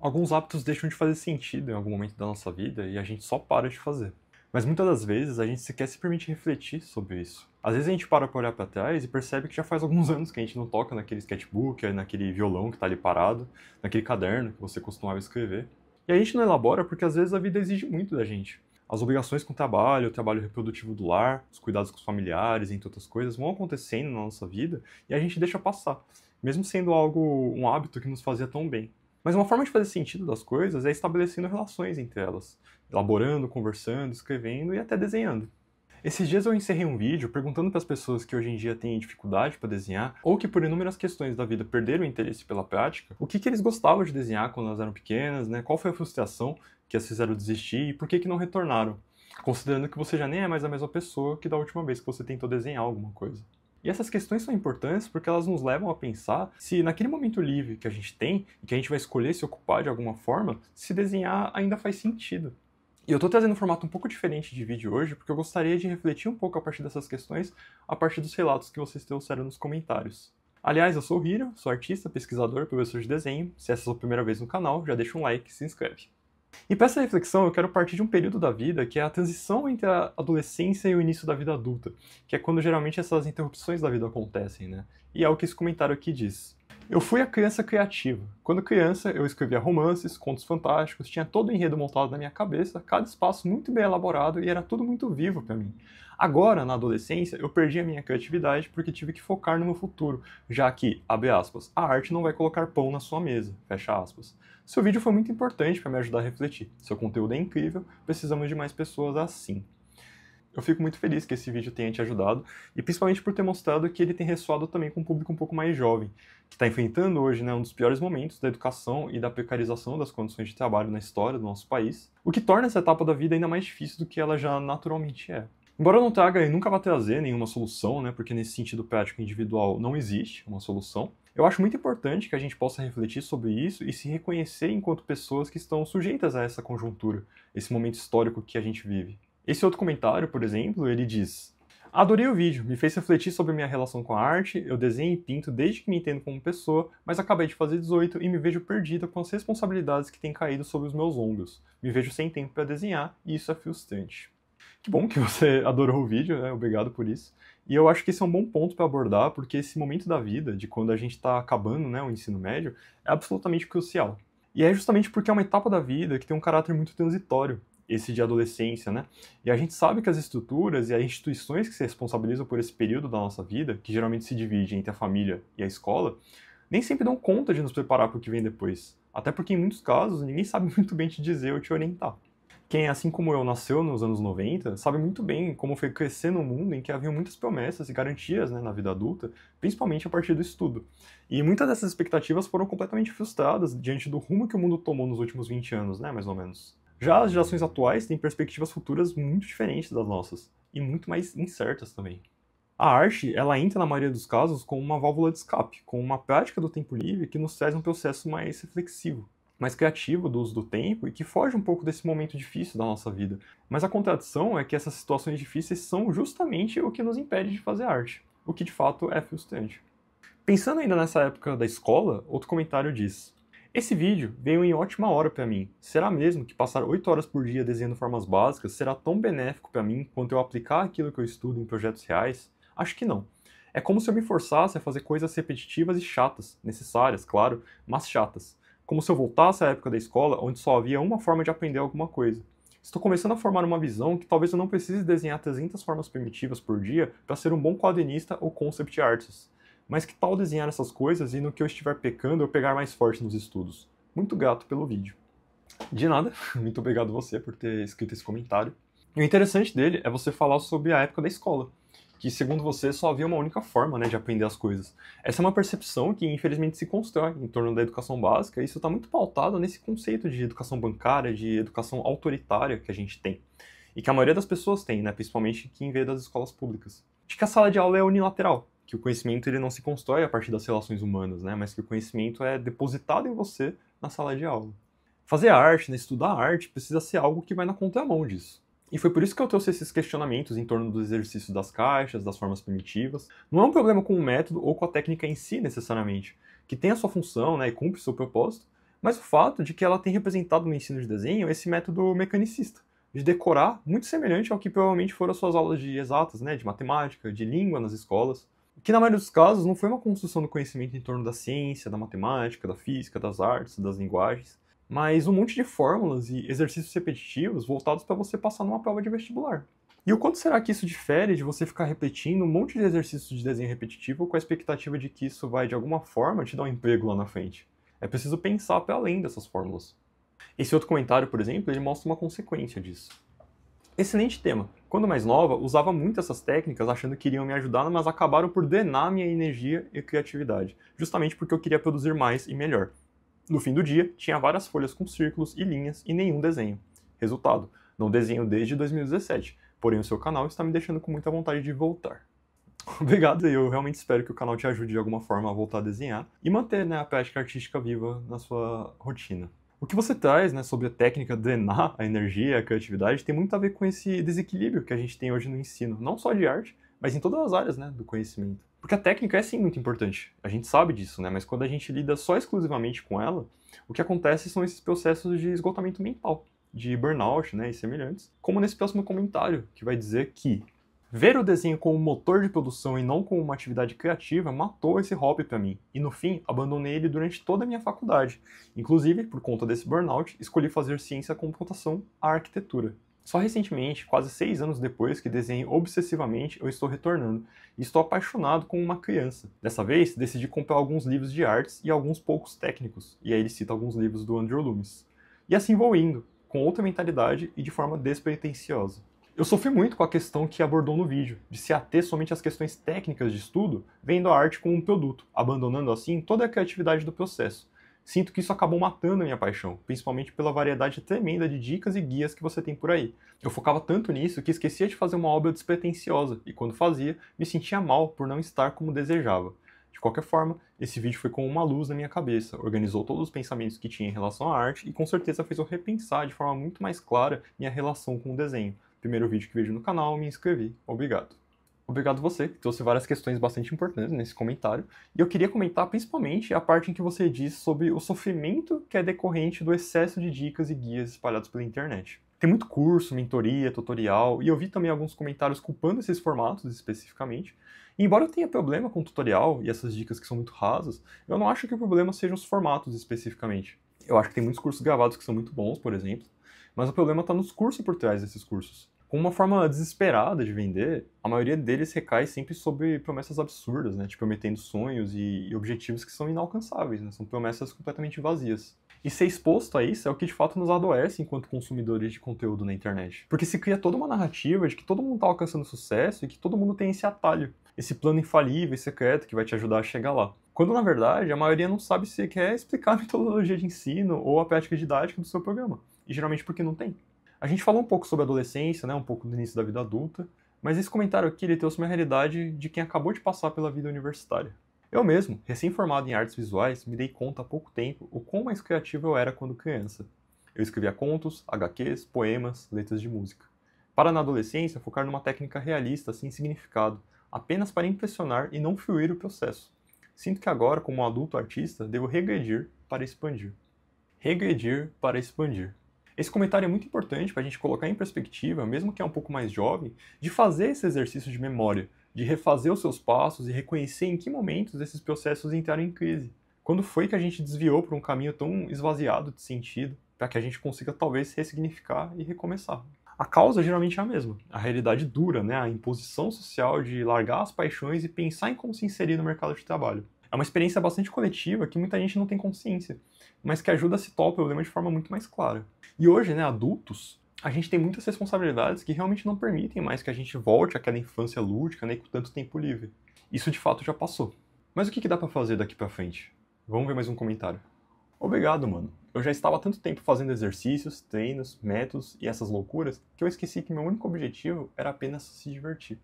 Alguns hábitos deixam de fazer sentido em algum momento da nossa vida e a gente só para de fazer. Mas muitas das vezes a gente sequer se permite refletir sobre isso. Às vezes a gente para pra olhar pra trás e percebe que já faz alguns anos que a gente não toca naquele sketchbook, naquele violão que tá ali parado, naquele caderno que você costumava escrever. E a gente não elabora porque às vezes a vida exige muito da gente. As obrigações com o trabalho reprodutivo do lar, os cuidados com os familiares, entre outras coisas, vão acontecendo na nossa vida e a gente deixa passar, mesmo sendo um hábito que nos fazia tão bem. Mas uma forma de fazer sentido das coisas é estabelecendo relações entre elas, elaborando, conversando, escrevendo e até desenhando. Esses dias eu encerrei um vídeo perguntando para as pessoas que hoje em dia têm dificuldade para desenhar, ou que por inúmeras questões da vida perderam o interesse pela prática, o que eles gostavam de desenhar quando elas eram pequenas, né? Qual foi a frustração que as fizeram desistir e por que não retornaram, considerando que você já nem é mais a mesma pessoa que da última vez que você tentou desenhar alguma coisa. E essas questões são importantes porque elas nos levam a pensar se naquele momento livre que a gente tem e que a gente vai escolher se ocupar de alguma forma, se desenhar ainda faz sentido. E eu tô trazendo um formato um pouco diferente de vídeo hoje porque eu gostaria de refletir um pouco a partir dessas questões, a partir dos relatos que vocês trouxeram nos comentários. Aliás, eu sou o Hiro, sou artista, pesquisador, professor de desenho. Se essa é a sua primeira vez no canal, já deixa um like e se inscreve. E para essa reflexão, eu quero partir de um período da vida que é a transição entre a adolescência e o início da vida adulta, que é quando geralmente essas interrupções da vida acontecem, né? E é o que esse comentário aqui diz. Eu fui a criança criativa. Quando criança, eu escrevia romances, contos fantásticos, tinha todo o enredo montado na minha cabeça, cada espaço muito bem elaborado e era tudo muito vivo para mim. Agora, na adolescência, eu perdi a minha criatividade porque tive que focar no meu futuro, já que, abre aspas, a arte não vai colocar pão na sua mesa, fecha aspas. Seu vídeo foi muito importante para me ajudar a refletir. Seu conteúdo é incrível, precisamos de mais pessoas assim. Eu fico muito feliz que esse vídeo tenha te ajudado, e principalmente por ter mostrado que ele tem ressoado também com um público um pouco mais jovem, que está enfrentando hoje, né, um dos piores momentos da educação e da precarização das condições de trabalho na história do nosso país, o que torna essa etapa da vida ainda mais difícil do que ela já naturalmente é. Embora eu não traga e nunca vá trazer nenhuma solução, né, porque nesse sentido prático individual não existe uma solução, eu acho muito importante que a gente possa refletir sobre isso e se reconhecer enquanto pessoas que estão sujeitas a essa conjuntura, esse momento histórico que a gente vive. Esse outro comentário, por exemplo, ele diz: adorei o vídeo, me fez refletir sobre minha relação com a arte, eu desenho e pinto desde que me entendo como pessoa, mas acabei de fazer 18 e me vejo perdida com as responsabilidades que têm caído sobre os meus ombros. Me vejo sem tempo para desenhar e isso é frustrante. Que bom que você adorou o vídeo, né? Obrigado por isso. E eu acho que esse é um bom ponto para abordar, porque esse momento da vida, de quando a gente está acabando, né, o ensino médio, é absolutamente crucial. E é justamente porque é uma etapa da vida que tem um caráter muito transitório, esse de adolescência, né? E a gente sabe que as estruturas e as instituições que se responsabilizam por esse período da nossa vida, que geralmente se divide entre a família e a escola, nem sempre dão conta de nos preparar para o que vem depois. Até porque, em muitos casos, ninguém sabe muito bem te dizer ou te orientar. Quem, assim como eu, nasceu nos anos 90, sabe muito bem como foi crescer num mundo em que havia muitas promessas e garantias, né, na vida adulta, principalmente a partir do estudo. E muitas dessas expectativas foram completamente frustradas diante do rumo que o mundo tomou nos últimos 20 anos, né, mais ou menos. Já as gerações atuais têm perspectivas futuras muito diferentes das nossas, e muito mais incertas também. A arte, ela entra na maioria dos casos como uma válvula de escape, como uma prática do tempo livre que nos traz um processo mais reflexivo, mais criativo do uso do tempo e que foge um pouco desse momento difícil da nossa vida. Mas a contradição é que essas situações difíceis são justamente o que nos impede de fazer arte, o que de fato é frustrante. Pensando ainda nessa época da escola, outro comentário diz: esse vídeo veio em ótima hora para mim. Será mesmo que passar 8 horas por dia desenhando formas básicas será tão benéfico para mim quanto eu aplicar aquilo que eu estudo em projetos reais? Acho que não. É como se eu me forçasse a fazer coisas repetitivas e chatas, necessárias, claro, mas chatas. Como se eu voltasse à época da escola, onde só havia uma forma de aprender alguma coisa. Estou começando a formar uma visão que talvez eu não precise desenhar 300 formas primitivas por dia para ser um bom quadrinista ou concept artist. Mas que tal desenhar essas coisas e no que eu estiver pecando eu pegar mais forte nos estudos? Muito grato pelo vídeo. De nada, muito obrigado você por ter escrito esse comentário. E o interessante dele é você falar sobre a época da escola, que segundo você só havia uma única forma, né, de aprender as coisas. Essa é uma percepção que infelizmente se constrói em torno da educação básica, e isso está muito pautado nesse conceito de educação bancária, de educação autoritária que a gente tem. E que a maioria das pessoas tem, né, principalmente quem veio das escolas públicas. De que a sala de aula é unilateral, que o conhecimento ele não se constrói a partir das relações humanas, né, mas que o conhecimento é depositado em você na sala de aula. Fazer arte, né, estudar arte, precisa ser algo que vai na contramão disso. E foi por isso que eu trouxe esses questionamentos em torno dos exercícios das caixas, das formas primitivas. Não é um problema com o método ou com a técnica em si, necessariamente, que tem a sua função, né, e cumpre o seu propósito, mas o fato de que ela tem representado no ensino de desenho esse método mecanicista, de decorar, muito semelhante ao que provavelmente foram as suas aulas de exatas, né, de matemática, de língua nas escolas, que na maioria dos casos não foi uma construção do conhecimento em torno da ciência, da matemática, da física, das artes, das linguagens, mas um monte de fórmulas e exercícios repetitivos voltados para você passar numa prova de vestibular. E o quanto será que isso difere de você ficar repetindo um monte de exercícios de desenho repetitivo com a expectativa de que isso vai, de alguma forma, te dar um emprego lá na frente? É preciso pensar para além dessas fórmulas. Esse outro comentário, por exemplo, ele mostra uma consequência disso. Excelente tema. Quando mais nova, usava muito essas técnicas achando que iriam me ajudar, mas acabaram por drenar minha energia e criatividade, justamente porque eu queria produzir mais e melhor. No fim do dia, tinha várias folhas com círculos e linhas e nenhum desenho. Resultado, não desenho desde 2017, porém o seu canal está me deixando com muita vontade de voltar. Obrigado, eu realmente espero que o canal te ajude de alguma forma a voltar a desenhar e manter, né, a prática artística viva na sua rotina. O que você traz, né, sobre a técnica drenar a energia e a criatividade tem muito a ver com esse desequilíbrio que a gente tem hoje no ensino, não só de arte, mas em todas as áreas, né, do conhecimento. Porque a técnica é sim muito importante, a gente sabe disso, né, mas quando a gente lida só exclusivamente com ela, o que acontece são esses processos de esgotamento mental, de burnout, né, e semelhantes, como nesse próximo comentário, que vai dizer que ver o desenho como motor de produção e não como uma atividade criativa matou esse hobby para mim, e no fim abandonei ele durante toda a minha faculdade. Inclusive, por conta desse burnout, escolhi fazer ciência da computação à arquitetura. Só recentemente, quase 6 anos depois que desenhei obsessivamente, eu estou retornando, e estou apaixonado como uma criança. Dessa vez, decidi comprar alguns livros de artes e alguns poucos técnicos, e aí ele cita alguns livros do Andrew Loomis. E assim vou indo, com outra mentalidade e de forma despretensiosa. Eu sofri muito com a questão que abordou no vídeo, de se ater somente às questões técnicas de estudo, vendo a arte como um produto, abandonando assim toda a criatividade do processo. Sinto que isso acabou matando a minha paixão, principalmente pela variedade tremenda de dicas e guias que você tem por aí. Eu focava tanto nisso que esquecia de fazer uma obra despretensiosa, e quando fazia, me sentia mal por não estar como desejava. De qualquer forma, esse vídeo foi como uma luz na minha cabeça, organizou todos os pensamentos que tinha em relação à arte e com certeza fez eu repensar de forma muito mais clara minha relação com o desenho. Primeiro vídeo que vejo no canal, me inscrevi. Obrigado. Obrigado você, que trouxe várias questões bastante importantes nesse comentário. E eu queria comentar principalmente a parte em que você diz sobre o sofrimento que é decorrente do excesso de dicas e guias espalhados pela internet. Tem muito curso, mentoria, tutorial, e eu vi também alguns comentários culpando esses formatos especificamente. E embora eu tenha problema com tutorial e essas dicas que são muito rasas, eu não acho que o problema sejam os formatos especificamente. Eu acho que tem muitos cursos gravados que são muito bons, por exemplo, mas o problema está nos cursos por trás desses cursos. Com uma forma desesperada de vender, a maioria deles recai sempre sobre promessas absurdas, né? Tipo, prometendo sonhos e objetivos que são inalcançáveis, né? São promessas completamente vazias. E ser exposto a isso é o que de fato nos adoece enquanto consumidores de conteúdo na internet. Porque se cria toda uma narrativa de que todo mundo está alcançando sucesso e que todo mundo tem esse atalho, esse plano infalível e secreto que vai te ajudar a chegar lá. Quando, na verdade, a maioria não sabe se quer explicar a metodologia de ensino ou a prática didática do seu programa. E geralmente porque não tem. A gente falou um pouco sobre a adolescência, né, um pouco do início da vida adulta, mas esse comentário aqui ele trouxe uma realidade de quem acabou de passar pela vida universitária. Eu mesmo, recém-formado em artes visuais, me dei conta há pouco tempo o quão mais criativo eu era quando criança. Eu escrevia contos, HQs, poemas, letras de música. Para na adolescência focar numa técnica realista sem significado, apenas para impressionar e não fluir o processo. Sinto que agora, como um adulto artista, devo regredir para expandir. Regredir para expandir. Esse comentário é muito importante para a gente colocar em perspectiva, mesmo que é um pouco mais jovem, de fazer esse exercício de memória, de refazer os seus passos e reconhecer em que momentos esses processos entraram em crise. Quando foi que a gente desviou por um caminho tão esvaziado de sentido, para que a gente consiga talvez ressignificar e recomeçar. A causa geralmente é a mesma, a realidade dura, né? A imposição social de largar as paixões e pensar em como se inserir no mercado de trabalho. É uma experiência bastante coletiva que muita gente não tem consciência, mas que ajuda a situar o problema de forma muito mais clara. E hoje, né, adultos, a gente tem muitas responsabilidades que realmente não permitem mais que a gente volte àquela infância lúdica, né, com tanto tempo livre. Isso de fato já passou. Mas o que dá pra fazer daqui pra frente? Vamos ver mais um comentário. Obrigado, mano. Eu já estava há tanto tempo fazendo exercícios, treinos, métodos e essas loucuras que eu esqueci que meu único objetivo era apenas se divertir.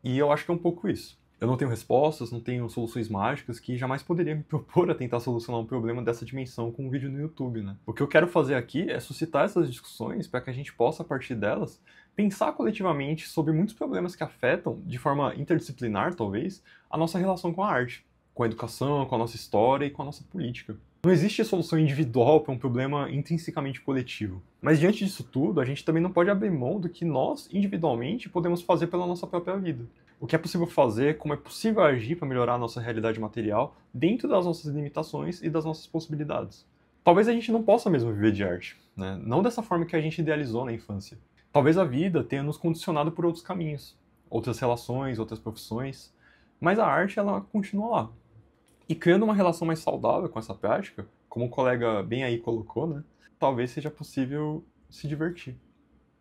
E eu acho que é um pouco isso. Eu não tenho respostas, não tenho soluções mágicas que jamais poderia me propor a tentar solucionar um problema dessa dimensão com um vídeo no YouTube, né? O que eu quero fazer aqui é suscitar essas discussões para que a gente possa, a partir delas, pensar coletivamente sobre muitos problemas que afetam, de forma interdisciplinar talvez, a nossa relação com a arte, com a educação, com a nossa história e com a nossa política. Não existe solução individual para um problema intrinsecamente coletivo. Mas diante disso tudo, a gente também não pode abrir mão do que nós, individualmente, podemos fazer pela nossa própria vida. O que é possível fazer, como é possível agir para melhorar a nossa realidade material dentro das nossas limitações e das nossas possibilidades. Talvez a gente não possa mesmo viver de arte, né? Não dessa forma que a gente idealizou na infância. Talvez a vida tenha nos condicionado por outros caminhos, outras relações, outras profissões, mas a arte ela continua lá. E criando uma relação mais saudável com essa prática, como o colega bem aí colocou, né? Talvez seja possível se divertir.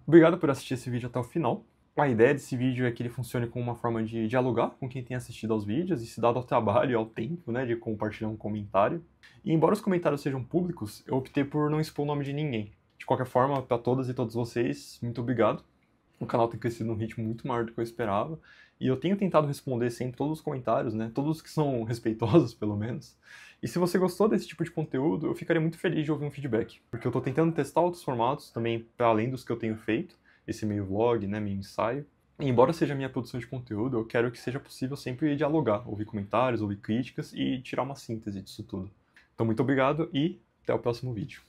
Obrigado por assistir esse vídeo até o final. A ideia desse vídeo é que ele funcione como uma forma de dialogar com quem tem assistido aos vídeos e se dado ao trabalho e ao tempo, né, de compartilhar um comentário. E embora os comentários sejam públicos, eu optei por não expor o nome de ninguém. De qualquer forma, para todas e todos vocês, muito obrigado. O canal tem crescido num ritmo muito maior do que eu esperava. E eu tenho tentado responder sempre todos os comentários, né? Todos que são respeitosos, pelo menos. E se você gostou desse tipo de conteúdo, eu ficaria muito feliz de ouvir um feedback. Porque eu tô tentando testar outros formatos também, para além dos que eu tenho feito. Esse meio vlog, né? Meio ensaio. E embora seja a minha produção de conteúdo, eu quero que seja possível sempre dialogar, ouvir comentários, ouvir críticas e tirar uma síntese disso tudo. Então, muito obrigado e até o próximo vídeo.